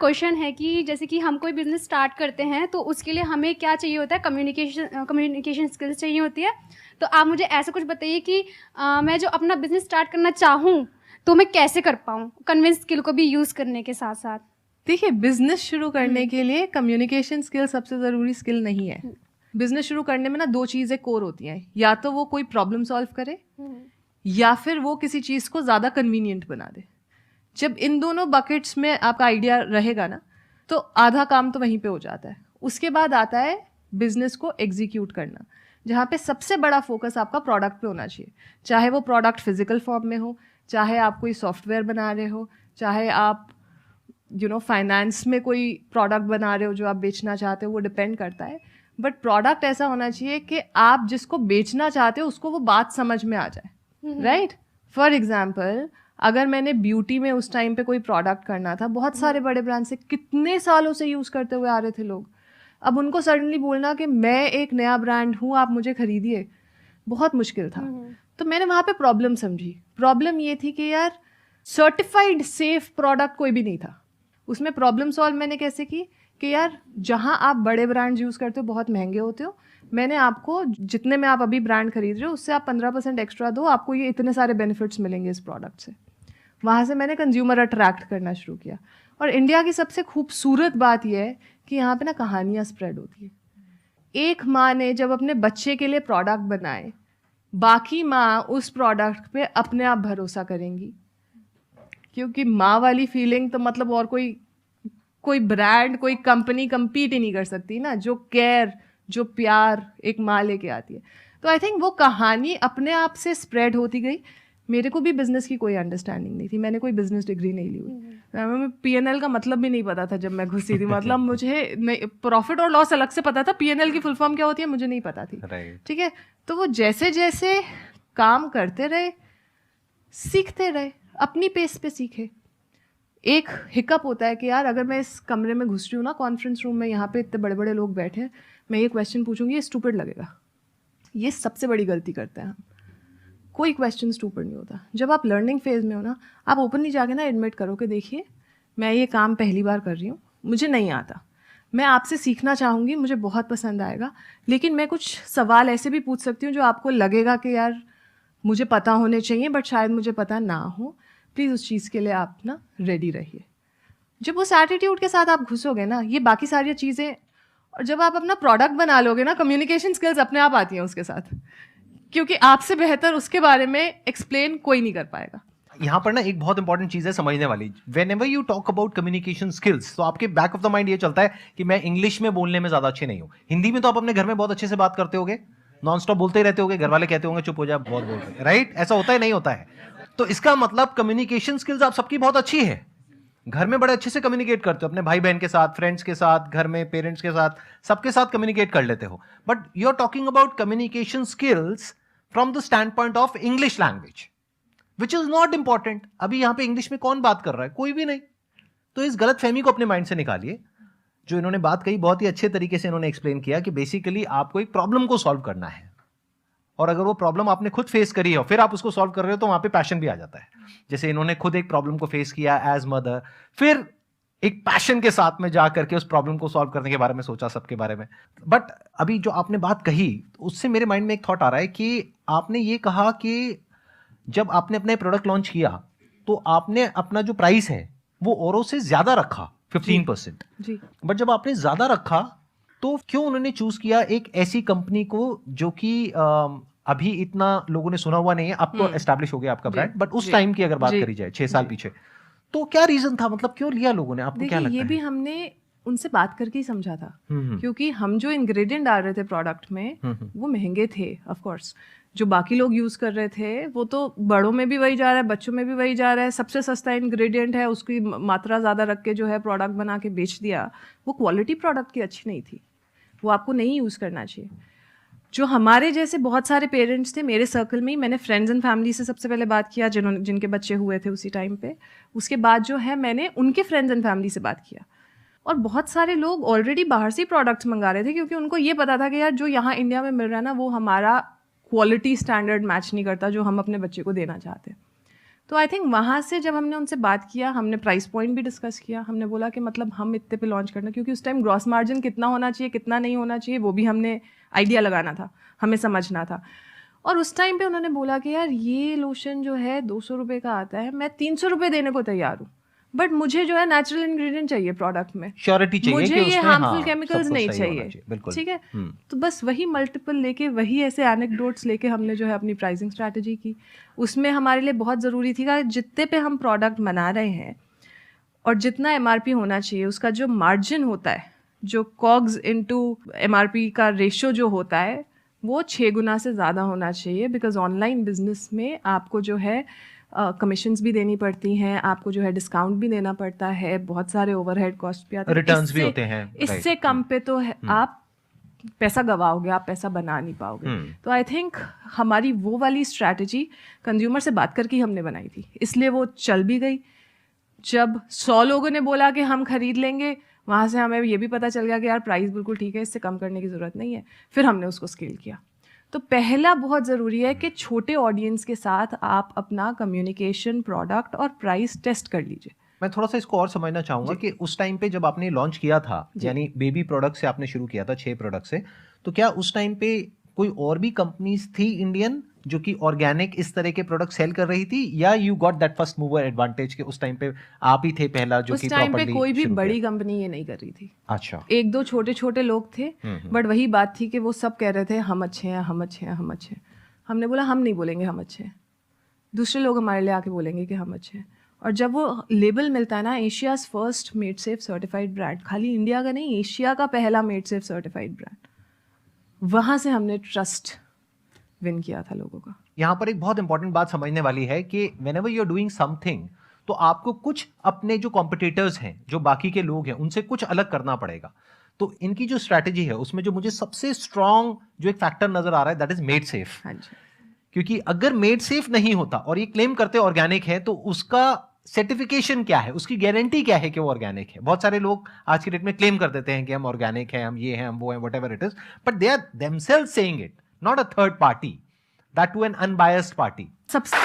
Question है कि जैसे कि हम कोई बिजनेस स्टार्ट करते हैं तो उसके लिए हमें क्या चाहिए होता है, कम्युनिकेशन स्किल्स चाहिए होती है। तो आप मुझे ऐसा कुछ बताइए कि मैं जो अपना बिजनेस स्टार्ट करना चाहूँ तो मैं कैसे कर पाऊँ, कन्विंस स्किल को भी यूज़ करने के साथ साथ। देखिए, बिजनेस शुरू करने के लिए कम्युनिकेशन स्किल सबसे ज़रूरी स्किल नहीं है। बिजनेस शुरू करने में ना 2 चीज़ें कोर होती हैं, या तो वो कोई प्रॉब्लम सॉल्व करे या फिर वो किसी चीज़ को ज़्यादा कन्वीनियंट बना दे। जब इन दोनों बकेट्स में आपका आइडिया रहेगा ना, तो आधा काम तो वहीं पे हो जाता है। उसके बाद आता है बिजनेस को एग्जीक्यूट करना, जहाँ पे सबसे बड़ा फोकस आपका प्रोडक्ट पे होना चाहिए। चाहे वो प्रोडक्ट फिजिकल फॉर्म में हो, चाहे आप कोई सॉफ्टवेयर बना रहे हो, चाहे आप फाइनेंस में कोई प्रोडक्ट बना रहे हो जो आप बेचना चाहते हो, वो डिपेंड करता है। बट प्रोडक्ट ऐसा होना चाहिए कि आप जिसको बेचना चाहते हो उसको वो बात समझ में आ जाए, राइट? फॉर एग्जाम्पल, अगर मैंने ब्यूटी में उस टाइम पे कोई प्रोडक्ट करना था, बहुत सारे बड़े ब्रांड से कितने सालों से यूज़ करते हुए आ रहे थे लोग, अब उनको सडनली बोलना कि मैं एक नया ब्रांड हूँ, आप मुझे खरीदिए, बहुत मुश्किल था। तो मैंने वहाँ पे प्रॉब्लम समझी। प्रॉब्लम ये थी कि यार सर्टिफाइड सेफ प्रोडक्ट कोई भी नहीं था। उसमें प्रॉब्लम सॉल्व मैंने कैसे की कि यार जहाँ आप बड़े ब्रांड यूज़ करते हो बहुत महंगे होते हो, मैंने आपको जितने में आप अभी ब्रांड खरीद रहे हो उससे आप 15% एक्स्ट्रा दो, आपको ये इतने सारे बेनिफिट्स मिलेंगे इस प्रोडक्ट से। वहाँ से मैंने कंज्यूमर अट्रैक्ट करना शुरू किया। और इंडिया की सबसे खूबसूरत बात यह है कि यहाँ पे ना कहानियाँ स्प्रेड होती है। एक माँ ने जब अपने बच्चे के लिए प्रोडक्ट बनाए, बाकी माँ उस प्रोडक्ट पे अपने आप भरोसा करेंगी, क्योंकि माँ वाली फीलिंग तो मतलब और कोई ब्रांड, कोई कंपनी कम्पीट ही नहीं कर सकती ना, जो केयर, जो प्यार एक माँ लेके आती है। तो आई थिंक वो कहानी अपने आप से स्प्रेड होती गई। मेरे को भी बिजनेस की कोई अंडरस्टैंडिंग नहीं थी, मैंने कोई बिजनेस डिग्री नहीं ली हुई, हमें P&L का मतलब भी नहीं पता था जब मैं घुसी थी। मतलब मुझे प्रॉफिट और लॉस अलग से पता था, P&L की फुल फॉर्म क्या होती है मुझे नहीं पता थी, ठीक है? तो वो जैसे जैसे काम करते रहे, सीखते रहे, अपनी पेस पे सीखे। एक हिकअप होता है कि यार अगर मैं इस कमरे में घुस रही हूँ ना, कॉन्फ्रेंस रूम में, यहाँ पे इतने बड़े बड़े लोग बैठे हैं, मैं ये क्वेश्चन पूछूंगी, ये स्टूपिड लगेगा। ये सबसे बड़ी गलती करते हैं हम। कोई क्वेश्चन स्टूपिड नहीं होता। जब आप लर्निंग फेज में हो ना, आप ओपनली जाके ना एडमिट करो कि देखिए मैं ये काम पहली बार कर रही हूँ, मुझे नहीं आता, मैं आपसे सीखना चाहूँगी, मुझे बहुत पसंद आएगा, लेकिन मैं कुछ सवाल ऐसे भी पूछ सकती हूँ जो आपको लगेगा कि यार मुझे पता होने चाहिए बट शायद मुझे पता ना हो। प्लीज़ उस चीज़ के लिए आप ना रेडी रहिए। जब उस एटीट्यूड के साथ आप घुसोगे ना, ये बाकी सारी चीज़ें, और जब आप अपना प्रोडक्ट बना लोगे ना, कम्युनिकेशन स्किल्स अपने आप आती हैं उसके साथ, क्योंकि आपसे बेहतर उसके बारे में एक्सप्लेन कोई नहीं कर पाएगा। यहाँ पर ना एक बहुत इंपॉर्टेंट चीज है समझने वाली। Whenever you talk about communication skills, तो आपके बैक ऑफ द माइंड ये चलता है कि मैं इंग्लिश में बोलने में ज्यादा अच्छे नहीं हूँ। हिंदी में तो आप अपने घर में बहुत अच्छे से बात करते होगे, नॉन स्टॉप बोलते ही रहते होगे, घर वाले कहते होंगे चुप हो जा, बहुत बोल रहे, राइट? ऐसा होता है नहीं होता है? तो इसका मतलब कम्युनिकेशन स्किल्स आप सबकी बहुत अच्छी है, घर में बड़े अच्छे से कम्युनिकेट करते हो, अपने भाई बहन के साथ, फ्रेंड्स के साथ, घर में पेरेंट्स के साथ, सबके साथ कम्युनिकेट कर लेते हो। But you are talking about communication skills from the stand point of English language, which is not important. अभी यहां पे इंग्लिश में कौन बात कर रहा है? कोई भी नहीं। तो इस गलत फहमी को अपने माइंड से निकालिए। जो इन्होंने बात कही बहुत ही अच्छे तरीके से इन्होंने एक्सप्लेन किया कि बेसिकली आपको एक प्रॉब्लम को सॉल्व करना है, और अगर वो प्रॉब्लम आपने खुद फेस करी है और फिर आप उसको सॉल्व कर रहे हो तो वहां पे पैशन भी आ जाता है। जैसे इन्होंने खुद एक प्रॉब्लम को फेस किया एज मदर, फिर एक पैशन के साथ में जा करके उस प्रॉब्लम को सॉल्व करने के बारे में सोचा, सबके बारे में। बट अभी जो आपने बात कही उससे मेरे माइंड में एक थॉट आ रहा है कि आपने ये कहा कि जब आपने अपने प्रोडक्ट लॉन्च किया तो आपने अपना जो प्राइस है वो औरों से ज्यादा रखा, 15%। जी। बट जब आपने ज्यादा रखा तो क्यों उन्होंने चूज किया एक ऐसी कंपनी को जो कि अभी इतना लोगों ने सुना हुआ नहीं है? अब तो एस्टैब्लिश हो गया आपका ब्रांड, बट उस टाइम की अगर बात करी जाए 6 साल पीछे, तो क्या रीजन था? मतलब क्यों लिया लोगों ने? आपको क्या लगता है? ये भी हमने उनसे बात करके ही समझा था, क्योंकि हम जो इंग्रेडिएंट डाल रहे थे प्रोडक्ट में वो महंगे थे। ऑफ कोर्स जो बाकी लोग यूज कर रहे थे वो तो बड़ों में भी वही जा रहा है, बच्चों में भी वही जा रहा है, सबसे सस्ता इंग्रेडिएंट है, उसकी मात्रा ज़्यादा रख के जो है प्रोडक्ट बना के बेच दिया। वो क्वालिटी प्रोडक्ट की अच्छी नहीं थी, वो आपको नहीं यूज़ करना चाहिए। जो हमारे जैसे बहुत सारे पेरेंट्स थे मेरे सर्कल में ही, मैंने फ्रेंड्स एंड फैमिली से सबसे पहले बात किया जिनके बच्चे हुए थे उसी टाइम पे। उसके बाद जो है मैंने उनके फ्रेंड्स एंड फैमिली से बात किया, और बहुत सारे लोग ऑलरेडी बाहर से ही प्रोडक्ट्स मंगा रहे थे, क्योंकि उनको ये पता था कि यार जो यहाँ इंडिया में मिल रहा है ना वो हमारा क्वालिटी स्टैंडर्ड मैच नहीं करता जो हम अपने बच्चे को देना चाहते हैं। तो आई थिंक वहाँ से जब हमने उनसे बात किया, हमने प्राइस पॉइंट भी डिस्कस किया, हमने बोला कि मतलब हम इतने पे लॉन्च करना, क्योंकि उस टाइम ग्रॉस मार्जिन कितना होना चाहिए कितना नहीं होना चाहिए वो भी हमने आइडिया लगाना था, हमें समझना था। और उस टाइम पे उन्होंने बोला कि यार ये लोशन जो है 200 रुपये का आता है, मैं 300 रुपये देने को तैयार हूँ, बट मुझे जो है नेचुरल इंग्रेडिएंट चाहिए प्रोडक्ट में, श्योरिटी चाहिए मुझे कि ये उसमें हार्मफुल केमिकल्स नहीं चाहिए, बिल्कुल। ठीक है। तो बस वही मल्टीपल लेके, वही ऐसे एनेक्डोट्स लेके हमने जो है अपनी प्राइसिंग स्ट्रैटेजी की। उसमें हमारे लिए बहुत ज़रूरी थी कि जितने पे हम प्रोडक्ट बना रहे हैं और जितना एमआरपी होना चाहिए, उसका जो मार्जिन होता है, जो कॉग्स इनटू एमआरपी का रेशो जो होता है, वो 6 गुना से ज़्यादा होना चाहिए। बिकॉज ऑनलाइन बिजनेस में आपको जो है कमीशंस भी देनी पड़ती हैं, आपको जो है डिस्काउंट भी देना पड़ता है, बहुत सारे ओवरहेड कॉस्ट भी आते हैं, रिटर्न्स भी होते हैं। इससे कम पे तो आप पैसा गवाओगे, आप पैसा बना नहीं पाओगे। तो आई थिंक हमारी वो वाली स्ट्रैटेजी कंज्यूमर से बात करके हमने बनाई थी, इसलिए वो चल भी गई। जब 100 लोगों ने बोला कि हम खरीद लेंगे, वहाँ से हमें ये भी पता चल गया कि यार प्राइस बिल्कुल ठीक है, इससे कम करने की ज़रूरत नहीं है। फिर हमने उसको स्केल किया। तो पहला बहुत ज़रूरी है कि छोटे ऑडियंस के साथ आप अपना कम्युनिकेशन, प्रोडक्ट और प्राइस टेस्ट कर लीजिए। मैं थोड़ा सा इसको और समझना चाहूंगा कि उस टाइम पे जब आपने लॉन्च किया था, यानी बेबी प्रोडक्ट से आपने शुरू किया था, 6 प्रोडक्ट से, तो क्या उस टाइम पे कोई और भी कंपनीज थी इंडियन जो कि ऑर्गेनिक इस तरह के प्रोडक्ट सेल कर रही थी, या you got that first mover advantage कि उस टाइम पे आप ही थे पहला जो कि उस टाइम पे कोई भी बड़ी कंपनी ये नहीं कर रही थी। अच्छा, 1-2 छोटे छोटे लोग थे, बट वही बात थी कि वो सब कह रहे थे हम अच्छे हैं, हम अच्छे हैं, हम अच्छे हैं। हमने बोला हम नहीं बोलेंगे हम अच्छे हैं, दूसरे लोग हमारे लिए आके बोलेंगे कि हम अच्छे हैं। और जब वो लेबल मिलता है ना, Asia's first made safe certified brand, खाली इंडिया का नहीं, एशिया का पहला मेड सेफ सर्टिफाइड ब्रांड, वहाँ से हमने ट्रस्ट विन किया था लोगों का। यहाँ पर एक बहुत इंपॉर्टेंट बात समझने वाली है कि whenever you are doing something, तो आपको कुछ अपने जो कॉम्पिटिटर्स हैं, जो बाकी के लोग हैं, उनसे कुछ अलग करना पड़ेगा। तो इनकी जो स्ट्रैटेजी है, उसमें जो मुझे सबसे स्ट्रॉन्ग जो एक फैक्टर नजर आ रहा है, दैट इज मेड सेफ। हाँ जी। क्योंकि अगर मेड सेफ नहीं होता और ये क्लेम करते ऑर्गेनिक है, तो उसका सर्टिफिकेशन क्या है, उसकी गारंटी क्या है कि वो ऑर्गेनिक है। बहुत सारे लोग आज की डेट में क्लेम कर देते हैं कि हम ऑर्गेनिक हैं, हम ये हैं, हम वो हैं, whatever it is, but they are themselves saying it, not a third party, that too an unbiased party. सबसे